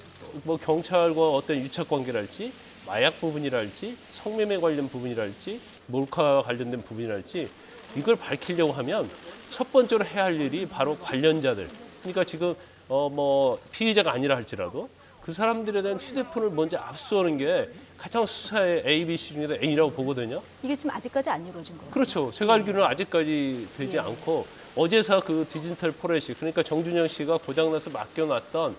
뭐 경찰과 어떤 유착 관계랄지 마약 부분이랄지 성매매 관련 부분이랄지 몰카와 관련된 부분이랄지 이걸 밝히려고 하면 첫 번째로 해야 할 일이 바로 관련자들. 그러니까 지금 뭐 피의자가 아니라 할지라도 그 사람들에 대한 휴대폰을 먼저 압수하는 게 가장 수사의 A, B, C 중에서 A라고 보거든요.
이게 지금 아직까지 안 이루어진 거예요.
그렇죠. 제가 알기로는 아직까지 되지 않고 어제서 그 디지털 포렌식 그러니까 정준영 씨가 고장나서 맡겨놨던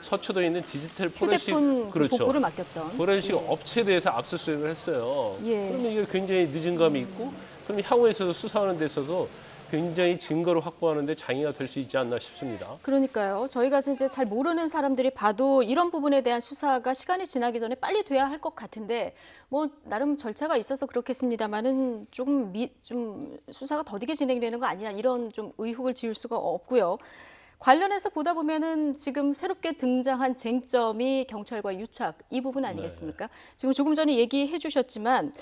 서초도에 있는 디지털 포렌식
휴대폰
그렇죠.
복구를 맡겼던
포렌식 업체에 대해서 압수수색을 했어요.
예.
그러면 이게 굉장히 늦은 감이 있고 그럼 향후에 있어서 수사하는 데 있어서 굉장히 증거를 확보하는 데 장애가 될 수 있지 않나 싶습니다.
그러니까요. 저희가 이제 잘 모르는 사람들이 봐도 이런 부분에 대한 수사가 시간이 지나기 전에 빨리 돼야 할 것 같은데 뭐 나름 절차가 있어서 그렇겠습니다만은 좀 수사가 더디게 진행되는 거 아니냐 이런 좀 의혹을 지울 수가 없고요. 관련해서 보다 보면은 지금 새롭게 등장한 쟁점이 경찰과 유착 이 부분 아니겠습니까? 지금 조금 전에 얘기해 주셨지만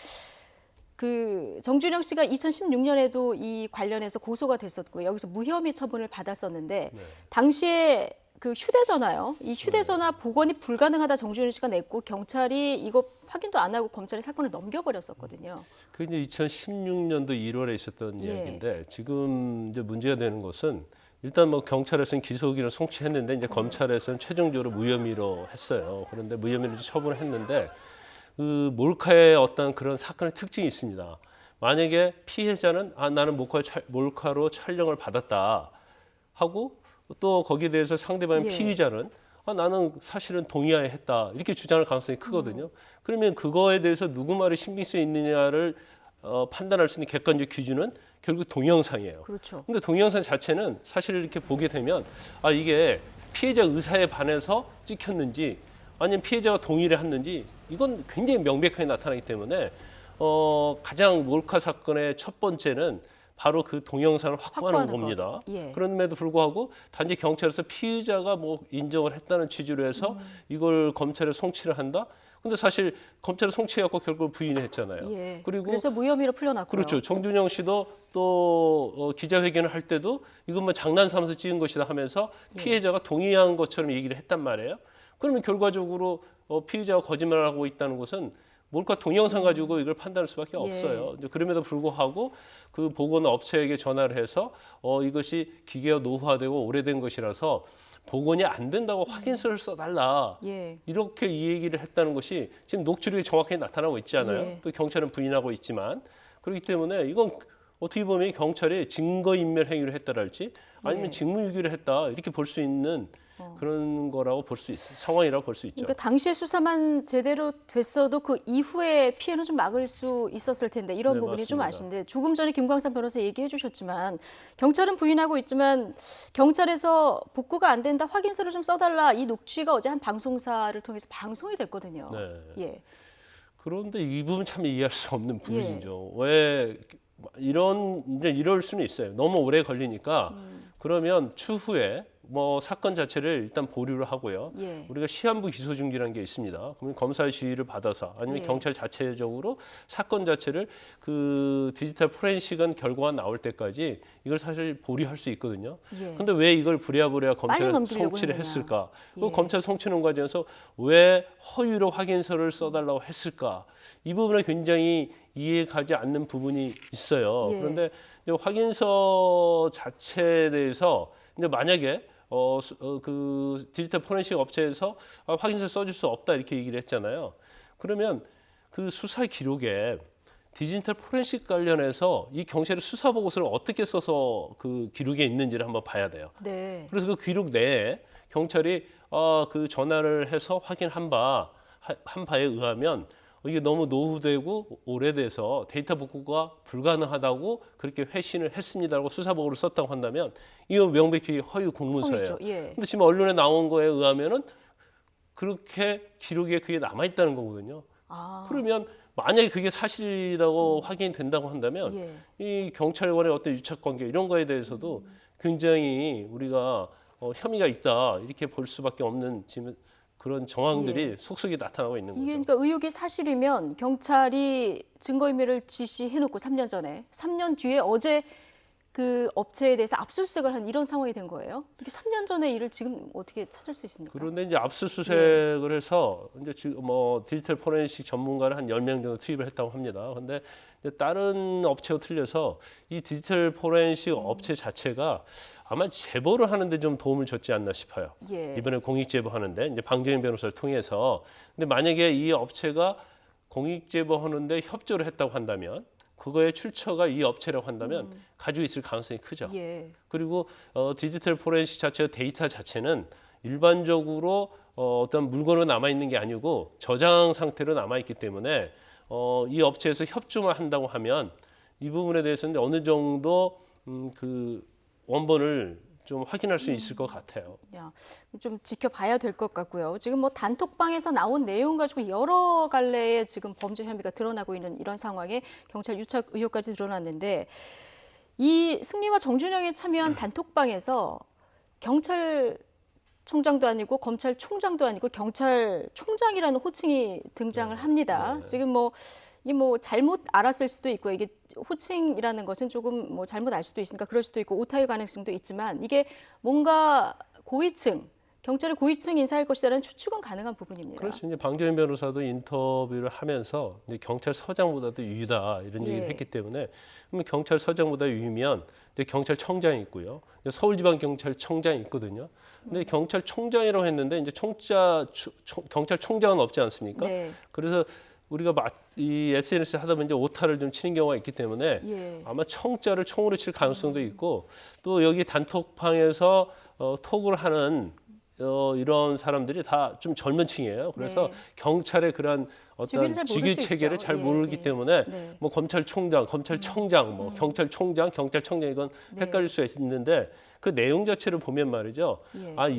그 정준영 씨가 2016년에도 이 관련해서 고소가 됐었고 여기서 무혐의 처분을 받았었는데 당시에 그 휴대전화요. 이 휴대전화 복원이 불가능하다 정준영 씨가 냈고 경찰이 이거 확인도 안 하고 검찰에 사건을 넘겨버렸었거든요.
그 이제 2016년도 1월에 있었던 이야기인데 지금 이제 문제가 되는 것은 일단 뭐 경찰에서는 기소 의견을 송치했는데 이제 검찰에서는 최종적으로 무혐의로 했어요. 그런데 무혐의로 처분을 했는데 그 몰카의 어떤 그런 사건의 특징이 있습니다. 만약에 피해자는 나는 몰카로 촬영을 받았다 하고 또 거기에 대해서 상대방의 피의자는 나는 사실은 동의하에 했다 이렇게 주장할 가능성이 크거든요. 그러면 그거에 대해서 누구 말이 신빙성이 있느냐를 판단할 수 있는 객관적 기준은 결국 동영상이에요.
그렇죠.
근데 동영상 자체는 사실 이렇게 보게 되면 이게 피해자 의사에 반해서 찍혔는지 아니면 피해자가 동의를 했는지 이건 굉장히 명백하게 나타나기 때문에 가장 몰카 사건의 첫 번째는 바로 그 동영상을 확보하는 겁니다. 그럼에도 불구하고 단지 경찰에서 피의자가 뭐 인정을 했다는 취지로 해서 이걸 검찰에 송치를 한다. 근데 사실 검찰에 송치해갖고 결국 부인했잖아요. 그리고
그래서 무혐의로 풀려났고요.
그렇죠. 정준영 씨도 또 기자회견을 할 때도 이건 뭐 장난삼아서 찍은 것이다 하면서 피해자가 동의한 것처럼 얘기를 했단 말이에요. 그러면 결과적으로 피의자가 거짓말을 하고 있다는 것은 몰카 동영상 가지고 이걸 판단할 수밖에 없어요. 그럼에도 불구하고 그 보건 업체에게 전화를 해서 이것이 기계가 노후화되고 오래된 것이라서 복원이 안 된다고 확인서를 써달라. 이렇게 이 얘기를 했다는 것이 지금 녹취록에 정확하게 나타나고 있지 않아요? 또 경찰은 부인하고 있지만 그렇기 때문에 이건 어떻게 보면 경찰이 증거인멸 행위를 했다랄지 아니면 직무유기를 했다 이렇게 볼 수 있는 그런 거라고 볼 수 있어요. 상황이라고 볼 수 있죠.
그러니까 당시에 수사만 제대로 됐어도 그 이후에 피해는 좀 막을 수 있었을 텐데 이런 부분이
맞습니다.
좀 아쉬운데 조금 전에 김광삼 변호사 얘기해 주셨지만 경찰은 부인하고 있지만 경찰에서 복구가 안 된다 확인서를 좀 써달라 이 녹취가 어제 한 방송사를 통해서 방송이 됐거든요.
그런데 이 부분 참 이해할 수 없는 부분이죠. 왜 이럴 수는 있어요. 너무 오래 걸리니까 그러면 추후에 뭐 사건 자체를 일단 보류를 하고요. 우리가 시한부 기소 중지라는 게 있습니다. 그러면 검사의 지휘를 받아서 아니면 경찰 자체적으로 사건 자체를 그 디지털 포렌식은 결과가 나올 때까지 이걸 사실 보류할 수 있거든요. 그런데 왜 이걸 부랴부랴 검찰에 송치를 했을까? 그 검찰 송치하는 과정에서 왜 허위로 확인서를 써달라고 했을까? 이 부분에 굉장히 이해가지 않는 부분이 있어요. 그런데 확인서 자체에 대해서 이제 만약에 그 디지털 포렌식 업체에서 확인서 써줄 수 없다 이렇게 얘기를 했잖아요. 그러면 그 수사 기록에 디지털 포렌식 관련해서 이 경찰의 수사 보고서를 어떻게 써서 그 기록에 있는지를 한번 봐야 돼요. 그래서 그 기록 내에 경찰이 그 전화를 해서 확인한 바에 의하면 이게 너무 노후되고 오래돼서 데이터 복구가 불가능하다고 그렇게 회신을 했습니다라고 수사보고를 썼다고 한다면 이건 명백히 허위 공문서예요. 근데 지금 언론에 나온 거에 의하면은 그렇게 기록에 그게 남아 있다는 거거든요. 그러면 만약에 그게 사실이라고 확인된다고 한다면 이 경찰관의 어떤 유착 관계 이런 거에 대해서도 굉장히 우리가 혐의가 있다 이렇게 볼 수밖에 없는 지금 그런 정황들이 속속이 나타나고 있는 거죠.
이게 그러니까 의혹이 사실이면 경찰이 증거인멸을 지시해놓고 3년 전에 3년 뒤에 어제 그 업체에 대해서 압수수색을 한 이런 상황이 된 거예요. 이게 3년 전의 일을 지금 어떻게 찾을 수 있습니까?
그런데 이제 압수수색을 해서 이제 지금 뭐 디지털 포렌식 전문가를 한 10명 정도 투입을 했다고 합니다. 근데 다른 업체와 틀려서 이 디지털 포렌식 업체 자체가 아마 제보를 하는데 좀 도움을 줬지 않나 싶어요.
예.
이번에 공익 제보하는데 이제 방정인 변호사를 통해서. 근데 만약에 이 업체가 공익 제보하는데 협조를 했다고 한다면 그거의 출처가 이 업체라고 한다면 가지고 있을 가능성이 크죠.
예.
그리고 디지털 포렌식 자체의 데이터 자체는 일반적으로 어떤 물건으로 남아 있는 게 아니고 저장 상태로 남아 있기 때문에 이 업체에서 협조만 한다고 하면 이 부분에 대해서는 어느 정도 그 원본을 좀 확인할 수 있을 것 같아요.
좀 지켜봐야 될 것 같고요. 지금 뭐 단톡방에서 나온 내용 가지고 여러 갈래의 지금 범죄 혐의가 드러나고 있는 이런 상황에 경찰 유착 의혹까지 드러났는데 이 승리와 정준영이 참여한 단톡방에서 경찰청장도 아니고 검찰총장도 아니고 경찰총장이라는 호칭이 등장을 합니다. 지금 이게 잘못 알았을 수도 있고 이게 호칭이라는 것은 조금 잘못 알 수도 있으니까 그럴 수도 있고 오타일 가능성도 있지만 이게 뭔가 고위층 경찰의 고위층 인사일 것이라는 추측은 가능한 부분입니다.
그렇죠. 이제 방정인 변호사도 인터뷰를 하면서 이제 경찰서장보다도 유다 이런 얘기를 했기 때문에 그러면 경찰서장보다 유면 이제 경찰청장이 있고요. 서울지방경찰청장이 있거든요. 근데 경찰총장이라고 했는데 이제 경찰총장은 없지 않습니까?
네.
그래서 우리가 이 SNS 하다 보면 이제 오타를 좀 치는 경우가 있기 때문에 아마 청자를 총으로 칠 가능성도 있고 또 여기 단톡방에서 톡을 하는 이런 사람들이 다 좀 젊은 층이에요. 그래서 경찰의 그런 어떤 직위 체계를 잘 모르기 때문에 뭐 검찰총장, 검찰청장, 뭐 경찰총장, 경찰청장 이건 헷갈릴 수 있는데 그 내용 자체를 보면 말이죠.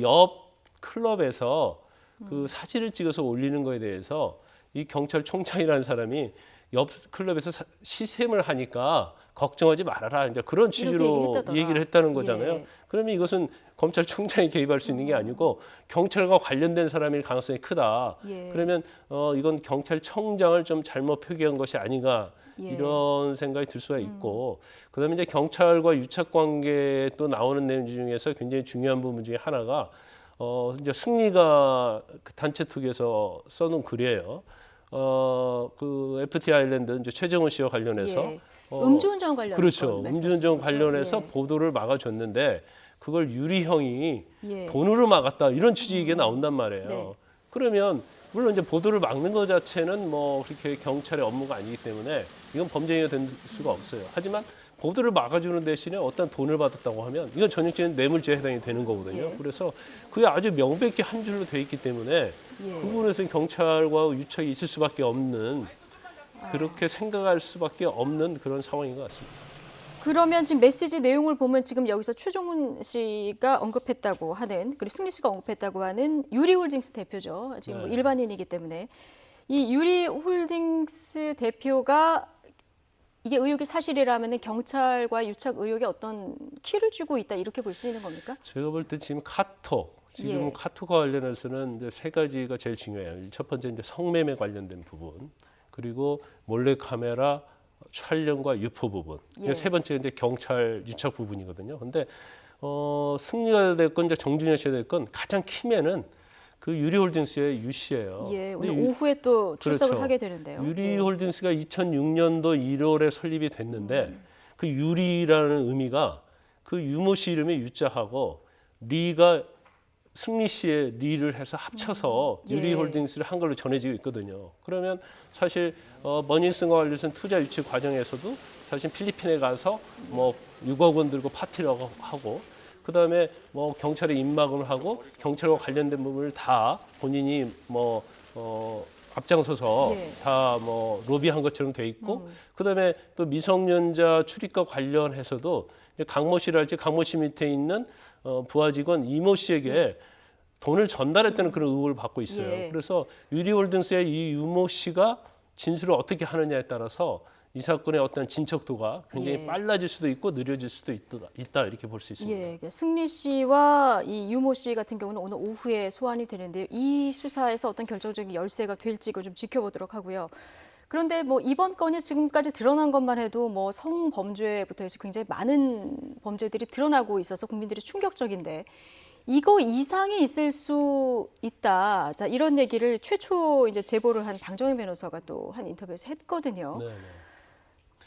옆 클럽에서 그 사진을 찍어서 올리는 거에 대해서 이 경찰총장이라는 사람이 옆 클럽에서 시샘을 하니까 걱정하지 말아라. 이제 그런 취지로 얘기를 했다는 거잖아요. 그러면 이것은 검찰총장이 개입할 수 있는 게 아니고 경찰과 관련된 사람일 가능성이 크다. 그러면 이건 경찰청장을 좀 잘못 표기한 것이 아닌가 이런 생각이 들 수가 있고 그다음에 이제 경찰과 유착 관계에 또 나오는 내용 중에서 굉장히 중요한 부분 중에 하나가 이제 승리가 그 단체톡에서 써놓은 글이에요. 그 FT 아일랜드 이제 최정훈 씨와 관련해서
음주운전 관련
그렇죠. 음주운전 관련해서 보도를 막아줬는데 그걸 유리형이 돈으로 막았다 이런 취지 이게 나온단 말이에요. 그러면 물론 이제 보도를 막는 것 자체는 뭐 그렇게 경찰의 업무가 아니기 때문에 이건 범죄가 될 수가 없어요. 하지만 보도를 막아주는 대신에 어떤 돈을 받았다고 하면 이건 전형적인 뇌물죄에 해당이 되는 거거든요. 그래서 그게 아주 명백히 한 줄로 돼 있기 때문에 그 부분에서는 경찰과 유착이 있을 수밖에 없는 그렇게 생각할 수밖에 없는 그런 상황인 것 같습니다.
그러면 지금 메시지 내용을 보면 지금 여기서 최종훈 씨가 언급했다고 하는 그리고 승리 씨가 언급했다고 하는 유리홀딩스 대표죠. 지금 뭐 일반인이기 때문에 이 유리홀딩스 대표가 이게 의혹이 사실이라면 경찰과 유착 의혹에 어떤 키를 주고 있다 이렇게 볼 수 있는 겁니까?
제가 볼 때 지금 카톡 카톡과 관련해서는 이제 세 가지가 제일 중요해요. 첫 번째 이제 성매매 관련된 부분, 그리고 몰래카메라 촬영과 유포 부분. 세 번째 이제 경찰 유착 부분이거든요. 근데 승리가 됐건 이제 정준영 씨가 됐건 가장 키면은 그 유리홀딩스의 유 씨예요.
오늘 오후에 또 출석을 하게 되는데요.
유리홀딩스가 2006년도 1월에 설립이 됐는데 그 유리라는 의미가 그 유모 씨 이름의 유자하고 리가 승리 씨의 리를 해서 합쳐서 유리홀딩스를 한 걸로 전해지고 있거든요. 그러면 사실 머니슨과 관련해서는 투자 유치 과정에서도 사실 필리핀에 가서 뭐 6억 원 들고 파티를 하고 그다음에 뭐 경찰에 입막음을 하고 경찰과 관련된 부분을 다 본인이 뭐 앞장서서 다 뭐 로비한 것처럼 돼 있고 그다음에 또 미성년자 출입과 관련해서도 강모 씨랄지 강모 씨 밑에 있는 부하 직원 이모 씨에게 돈을 전달했다는 그런 의혹을 받고 있어요. 그래서 유리홀딩스의 이 유모 씨가 진술을 어떻게 하느냐에 따라서 이 사건의 어떤 진척도가 굉장히
예.
빨라질 수도 있고 느려질 수도 있다 이렇게 볼 수 있습니다.
예, 승리 씨와 이 유모 씨 같은 경우는 오늘 오후에 소환이 되는데요. 이 수사에서 어떤 결정적인 열쇠가 될지 좀 지켜보도록 하고요. 그런데 뭐 이번 건이 지금까지 드러난 것만 해도 뭐 성범죄부터 해서 굉장히 많은 범죄들이 드러나고 있어서 국민들이 충격적인데 이거 이상이 있을 수 있다. 자, 이런 얘기를 최초 이제 제보를 한 방정희 변호사가 또 한 인터뷰에서 했거든요.
네, 네.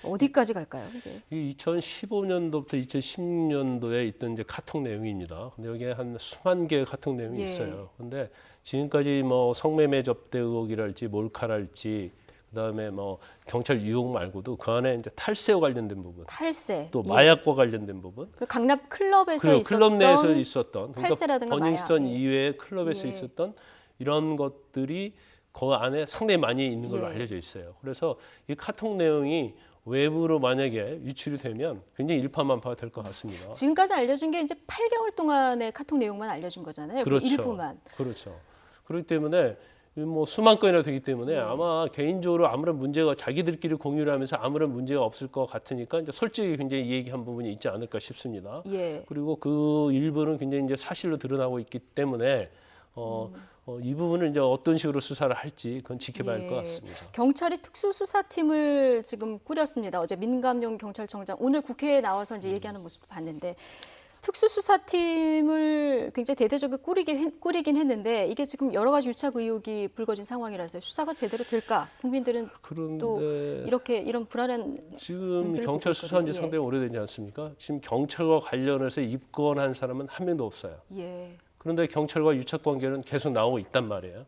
어디까지 갈까요? 이게?
이 2015년도부터 2016년도에 있던 이제 카톡 내용입니다. 근데 여기에 한 수만 개의 카톡 내용이
예.
있어요. 근데 지금까지 뭐 성매매 접대 의혹이랄지 몰카랄지 그다음에 뭐 경찰 유혹 말고도 그 안에 이제 탈세와 관련된 부분,
탈세,
또
예.
마약과 관련된 부분,
그 강남 클럽에서
그리고
있었던
클럽 내에서 있었던
탈세라든가
버닝썬
마약. 예.
이외의 클럽에서
예.
있었던 이런 것들이 그 안에 상당히 많이 있는 걸로
예.
알려져 있어요. 그래서 이 카톡 내용이 외부로 만약에 유출이 되면 굉장히 일파만파가 될 것 같습니다.
지금까지 알려준 게 이제 8개월 동안의 카톡 내용만 알려준 거잖아요. 그
그렇죠.
일부만.
그렇죠. 그렇기 때문에 뭐 수만 건이나 되기 때문에
네.
아마 개인적으로 아무런 문제가 자기들끼리 공유를 하면서 아무런 문제가 없을 것 같으니까 이제 솔직히 굉장히 이 얘기한 부분이 있지 않을까 싶습니다.
예.
그리고 그 일부는 굉장히 이제 사실로 드러나고 있기 때문에 이 부분을 이제 어떤 식으로 수사를 할지 그건 지켜봐야 할 것
예.
같습니다.
경찰이 특수수사팀을 지금 꾸렸습니다. 어제 민감용 경찰청장 오늘 국회에 나와서 이제 얘기하는 모습을 봤는데 특수수사팀을 굉장히 대대적으로 꾸리긴 했는데 이게 지금 여러 가지 유착 의혹이 불거진 상황이라서 수사가 제대로 될까? 국민들은 또 이렇게 이런 불안한
지금
눈길을
경찰
보고
수사한 지
있거든요.
상당히 오래되지 않습니까? 지금 경찰과 관련해서 입건한 사람은 한 명도 없어요.
예.
그런데 경찰과 유착 관계는 계속 나오고 있단 말이에요.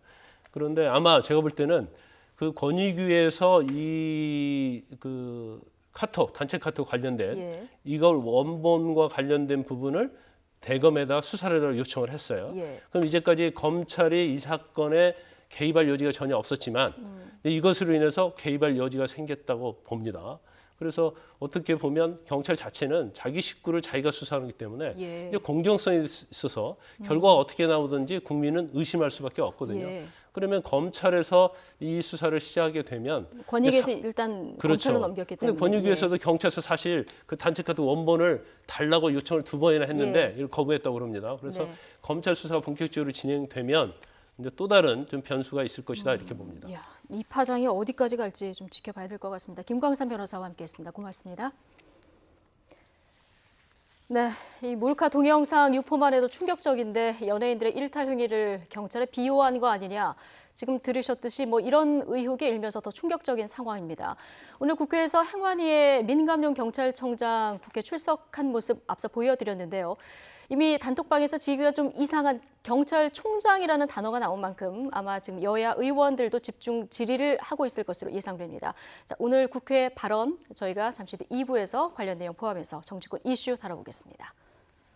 그런데 아마 제가 볼 때는 그 권익위에서 이 카톡, 단체 카톡 관련된
예.
이걸 원본과 관련된 부분을 대검에다 수사를 요청을 했어요.
예.
그럼 이제까지 검찰이 이 사건에 개입할 여지가 전혀 없었지만 이것으로 인해서 개입할 여지가 생겼다고 봅니다. 그래서 어떻게 보면 경찰 자체는 자기 식구를 자기가 수사하기 때문에
예.
이제 공정성이 있어서 결과가 어떻게 나오든지 국민은 의심할 수밖에 없거든요.
예.
그러면 검찰에서 이 수사를 시작하게 되면
권익위에서 일단
그렇죠.
검찰로 넘겼기 때문에.
근데 권익위에서도 경찰서 사실 그 단체 카톡 원본을 달라고 요청을 2번이나 했는데 이걸 거부했다고 그럽니다. 그래서
네.
검찰 수사가 본격적으로 진행되면 이제 또 다른 좀 변수가 있을 것이다 이렇게 봅니다.
야, 이 파장이 어디까지 갈지 좀 지켜봐야 될 것 같습니다. 김광산 변호사와 함께했습니다. 고맙습니다. 네, 이 몰카 동영상 유포만 해도 충격적인데 연예인들의 일탈 행위를 경찰에 비호한 거 아니냐. 지금 들으셨듯이 뭐 이런 의혹이 일면서 더 충격적인 상황입니다. 오늘 국회에서 행완위의 민감용 경찰청장 국회 출석한 모습 앞서 보여드렸는데요. 이미 단톡방에서 지위가 좀 이상한 경찰총장이라는 단어가 나온 만큼 아마 지금 여야 의원들도 집중 질의를 하고 있을 것으로 예상됩니다. 자, 오늘 국회 발언 저희가 잠시 뒤 2부에서 관련 내용 포함해서 정치권 이슈 다뤄보겠습니다.